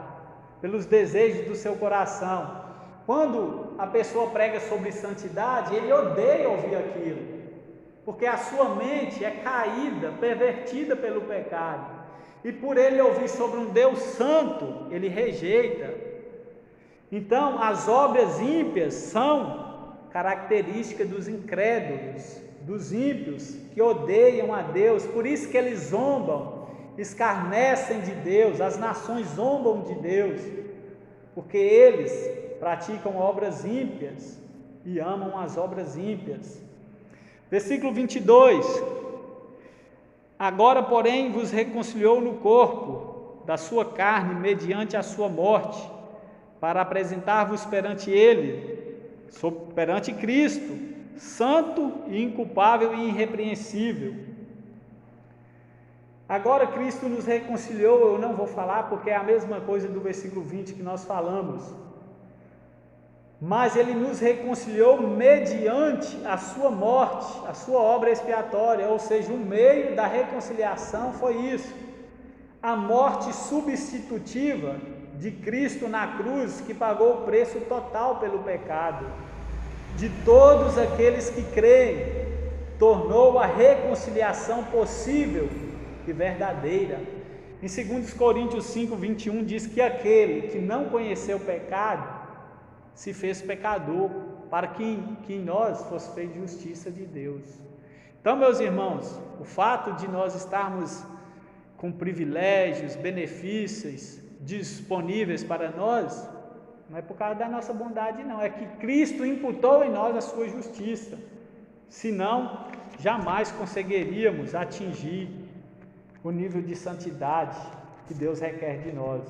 pelos desejos do seu coração, quando a pessoa prega sobre santidade, ele odeia ouvir aquilo, porque a sua mente é caída, pervertida pelo pecado, e por ele ouvir sobre um Deus santo, ele rejeita. Então, as obras ímpias são característica dos incrédulos, dos ímpios que odeiam a Deus, por isso que eles zombam, escarnecem de Deus, as nações zombam de Deus, porque eles praticam obras ímpias e amam as obras ímpias. Versículo 22, agora porém vos reconciliou no corpo da sua carne, mediante a sua morte, para apresentar-vos perante ele, perante Cristo, santo e inculpável e irrepreensível. Agora Cristo nos reconciliou, eu não vou falar porque é a mesma coisa do versículo 20 que nós falamos, mas ele nos reconciliou mediante a sua morte, a sua obra expiatória, ou seja, o meio da reconciliação foi isso, a morte substitutiva de Cristo na cruz, que pagou o preço total pelo pecado de todos aqueles que creem. tornou a reconciliação possível e verdadeira. Em 2 Coríntios 5, 21 diz que aquele que não conheceu o pecado se fez pecador, para que em nós fosse feita justiça de Deus. Então, meus irmãos, o fato de nós estarmos com privilégios, benefícios disponíveis para nós, não é por causa da nossa bondade, não, é que Cristo imputou em nós a sua justiça, senão jamais conseguiríamos atingir o nível de santidade que Deus requer de nós.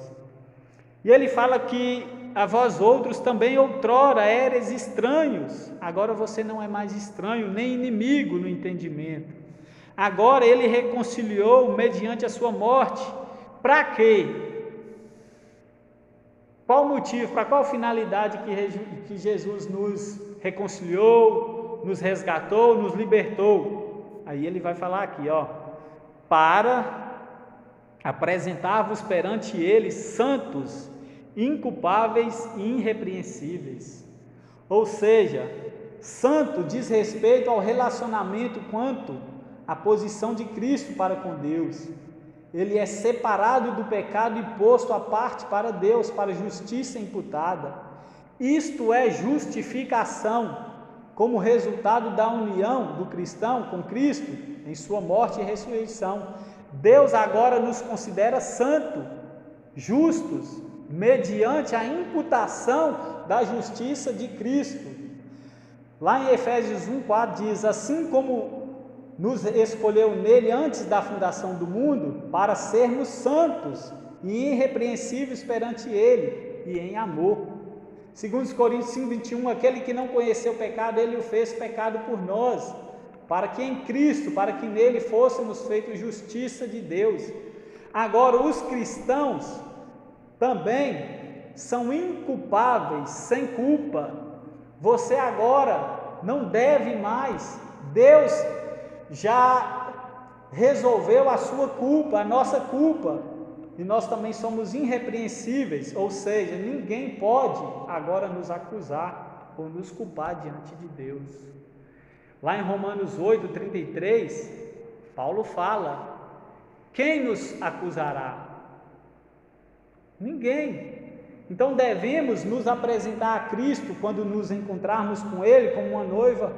E ele fala que a vós outros também outrora éreis estranhos, agora você não é mais estranho, nem inimigo no entendimento. Agora ele reconciliou mediante a sua morte. Para quê? Qual o motivo, para qual finalidade que Jesus nos reconciliou, nos resgatou, nos libertou? Aí ele vai falar aqui, para apresentar-vos perante ele santos, inculpáveis e irrepreensíveis. Ou seja, santo diz respeito ao relacionamento quanto à posição de Cristo para com Deus. Ele é separado do pecado e posto à parte para Deus, para a justiça imputada. Isto é justificação, como resultado da união do cristão com Cristo em sua morte e ressurreição. Deus agora nos considera santos, justos, mediante a imputação da justiça de Cristo. Lá em Efésios 1,4 diz: assim como nos escolheu nele antes da fundação do mundo, para sermos santos e irrepreensíveis perante ele, e em amor. 2 Coríntios 5,21, aquele que não conheceu o pecado, ele o fez pecado por nós, para que em Cristo, para que nele fôssemos feitos justiça de Deus. Agora, os cristãos também são inculpáveis, sem culpa. Você agora não deve mais. Deus já resolveu a sua culpa, a nossa culpa, e nós também somos irrepreensíveis, ou seja, ninguém pode agora nos acusar ou nos culpar diante de Deus. Lá em Romanos 8:33, Paulo fala: quem nos acusará? Ninguém. Então devemos nos apresentar a Cristo quando nos encontrarmos com Ele como uma noiva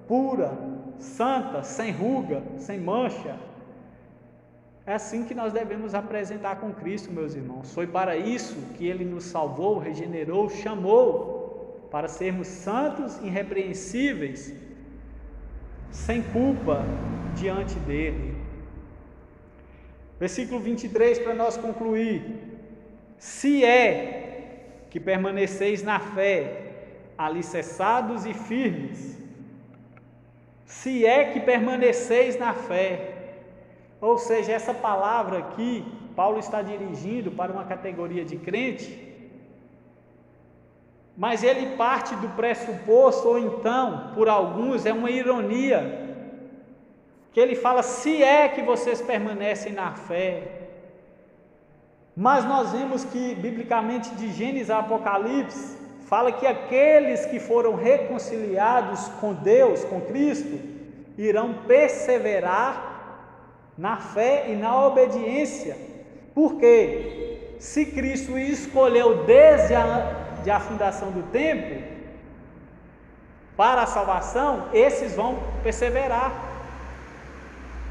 pura, santa, sem ruga, sem mancha. É assim que nós devemos apresentar com Cristo, meus irmãos. Foi para isso que Ele nos salvou, regenerou, chamou, para sermos santos, irrepreensíveis, sem culpa diante dEle. Versículo 23, para nós concluir: se é que permaneceis na fé, alicerçados e firmes, se é que permaneceis na fé, ou seja, essa palavra aqui, Paulo está dirigindo para uma categoria de crente, mas ele parte do pressuposto, ou então, por alguns, é uma ironia, que ele fala: se é que vocês permanecem na fé. Mas nós vemos que, biblicamente, de Gênesis a Apocalipse, fala que aqueles que foram reconciliados com Deus, com Cristo, irão perseverar na fé e na obediência. Porque se Cristo escolheu desde a fundação do tempo para a salvação, esses vão perseverar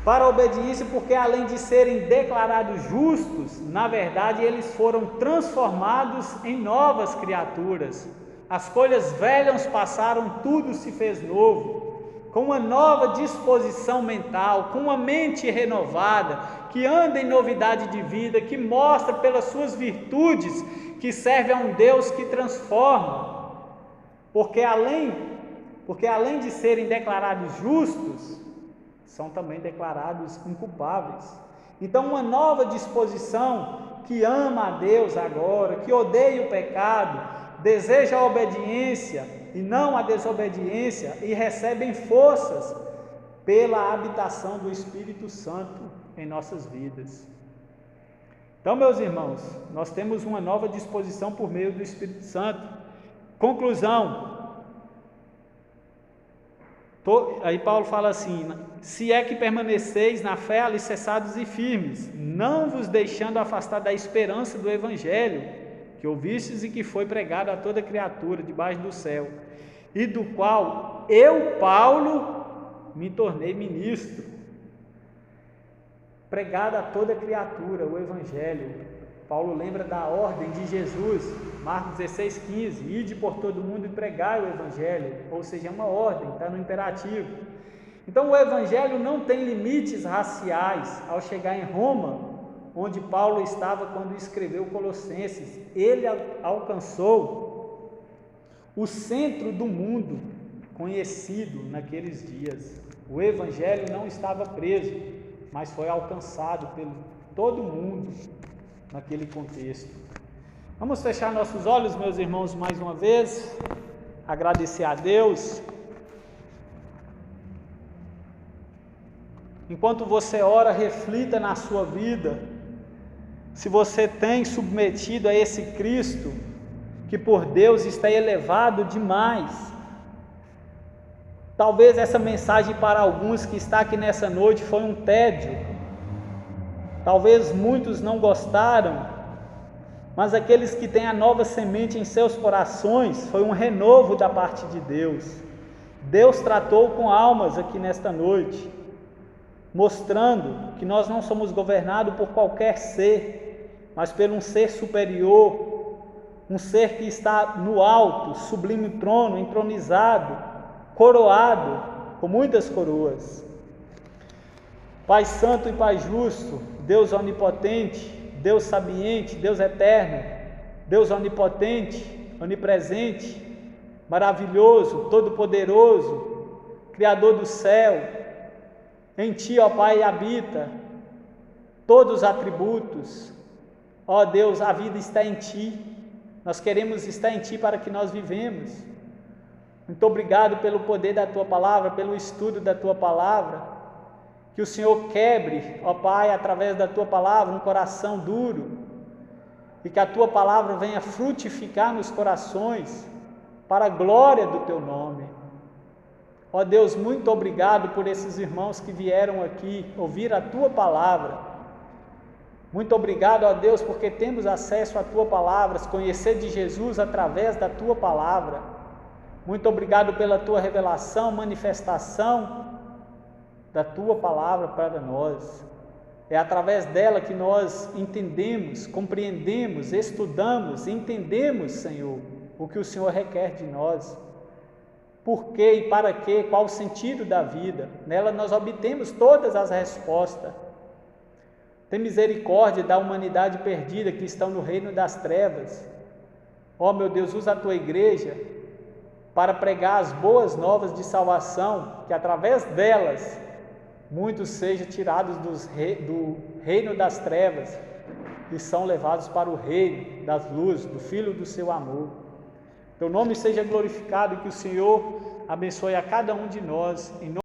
para a obediência, porque além de serem declarados justos, na verdade eles foram transformados em novas criaturas. As coisas velhas passaram, tudo se fez novo, com uma nova disposição mental, com uma mente renovada, que anda em novidade de vida, que mostra pelas suas virtudes que serve a um Deus que transforma, porque além de serem declarados justos, são também declarados inculpáveis. Então, uma nova disposição que ama a Deus agora, que odeia o pecado, deseja a obediência e não a desobediência, e recebem forças pela habitação do Espírito Santo em nossas vidas. Então, meus irmãos, nós temos uma nova disposição por meio do Espírito Santo. Conclusão: Aí Paulo fala assim: se é que permaneceis na fé, alicerçados e firmes, não vos deixando afastar da esperança do evangelho, que ouvistes e que foi pregado a toda criatura debaixo do céu, e do qual eu, Paulo, me tornei ministro. Pregado a toda criatura, o evangelho. Paulo lembra da ordem de Jesus, Marcos 16,15, ide por todo mundo e pregai o evangelho, ou seja, é uma ordem, está no imperativo. Então o evangelho não tem limites raciais. Ao chegar em Roma, onde Paulo estava quando escreveu Colossenses, ele alcançou o centro do mundo conhecido naqueles dias. O evangelho não estava preso, mas foi alcançado por todo mundo naquele contexto. Vamos fechar nossos olhos, meus irmãos, mais uma vez, agradecer a Deus. Enquanto você ora, reflita na sua vida, se você tem submetido a esse Cristo, que por Deus está elevado demais. Talvez essa mensagem para alguns que está aqui nessa noite foi um tédio. Talvez muitos não gostaram, mas aqueles que têm a nova semente em seus corações, foi um renovo da parte de Deus. Deus tratou com almas aqui nesta noite, mostrando que nós não somos governados por qualquer ser, mas por um ser superior, um ser que está no alto, sublime trono, entronizado, coroado com muitas coroas. Pai santo e Pai justo, Deus onipotente, Deus sabiente, Deus eterno, Deus onipotente, onipresente, maravilhoso, todo-poderoso, Criador do céu, em Ti, ó Pai, habita todos os atributos. Ó Deus, a vida está em Ti, nós queremos estar em Ti para que nós vivemos. Muito obrigado pelo poder da Tua palavra, pelo estudo da Tua palavra. Que o Senhor quebre, ó Pai, através da Tua palavra, um coração duro, e que a Tua palavra venha frutificar nos corações, para a glória do Teu nome. Ó Deus, muito obrigado por esses irmãos que vieram aqui ouvir a Tua palavra. Muito obrigado, ó Deus, porque temos acesso à Tua palavra, conhecer de Jesus através da Tua palavra. Muito obrigado pela Tua revelação, manifestação da Tua palavra para nós. É através dela que nós entendemos, compreendemos, estudamos, entendemos, Senhor, o que o Senhor requer de nós. Por quê e para quê, qual o sentido da vida. Nela nós obtemos todas as respostas. Tem misericórdia da humanidade perdida que estão no reino das trevas. Ó meu Deus, usa a Tua igreja para pregar as boas novas de salvação, que através delas muitos sejam tirados do reino das trevas e são levados para o reino das luzes, do Filho do Seu amor. Teu nome seja glorificado e que o Senhor abençoe a cada um de nós. Em nome